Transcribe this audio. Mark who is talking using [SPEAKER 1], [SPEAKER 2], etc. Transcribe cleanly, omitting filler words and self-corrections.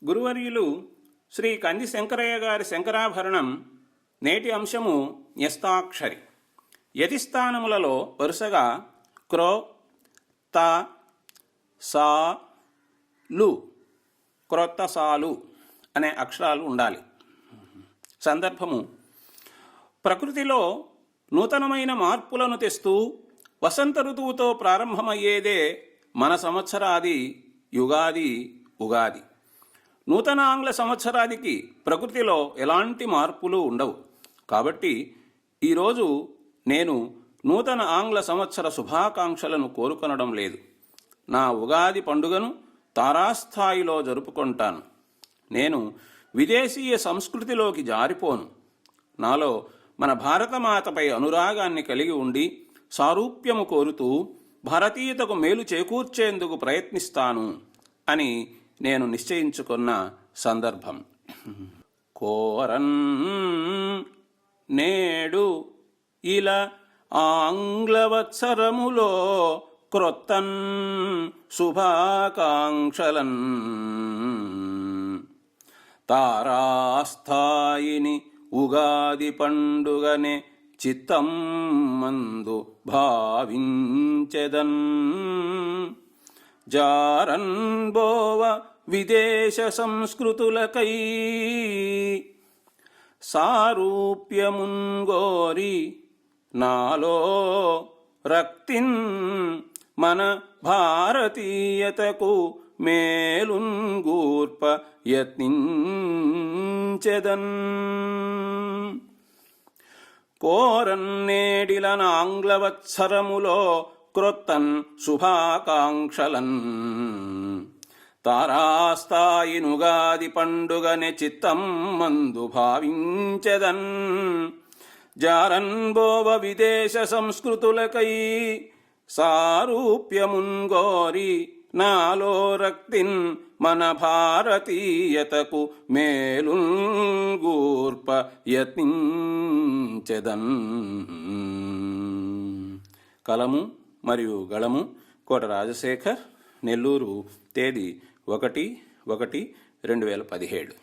[SPEAKER 1] గురువర్యులు శ్రీ కంది శంకరయ్య గారి శంకరాభరణం నేటి అంశము న్యస్తాక్షరి. యతిస్థానములలో వరుసగా క్రో, త, సా, లు, క్రొత్త సాలు అనే అక్షరాలు ఉండాలి. సందర్భము: ప్రకృతిలో నూతనమైన మార్పులను తెస్తూ వసంత ఋతువుతో ప్రారంభమయ్యేదే మన సంవత్సరాది యుగాది ఉగాది. నూతన ఆంగ్ల సంవత్సరాదికి ప్రకృతిలో ఎలాంటి మార్పులు ఉండవు. కాబట్టి ఈరోజు నేను నూతన ఆంగ్ల సంవత్సర శుభాకాంక్షలను కోరుకొనడం లేదు. నా ఉగాది పండుగను తారాస్థాయిలో జరుపుకుంటాను. నేను విదేశీయ సంస్కృతిలోకి జారిపోను. నాలో మన భారతమాతపై అనురాగాన్ని కలిగి ఉండి సారూప్యము కోరుతూ భారతీయతకు మేలు చేకూర్చేందుకు ప్రయత్నిస్తాను అని నేను నిశ్చయించుకున్న సందర్భం. కోరన్ నేడు ఇలా ఆంగ్లవత్సరములో క్రొత్తన్ శుభాకాంక్షలన్ తారాస్థాయిని ఉగాది పండుగనే చిత్తం మందు భావించెదన్ జారన్ బోవ విదేశ సంస్కృతులకై సారూప్యముంగోరి నాలో రక్తిన్ మన భారతీయతకు మేలుంగూర్ప యత్నించెదన్ కోరన్నేడిలన ఆంగ్లవత్సరములో క్రొత్తన్ శుభాకాంక్షలన్ తారాస్థాయినుగాది పండుగనే చిత్తం మందు భావించెదన్ జారన్ బోవ విదేశ సంస్కృతులకై సారూప్యముంగోరి నాలో రక్తిన్ మన భారతీయతకు మేలుంగూర్ప యత్నించెదన్. కలము మరియు గళము కోట రాజశేఖర్, నెల్లూరు, తేదీ 1/1/2017.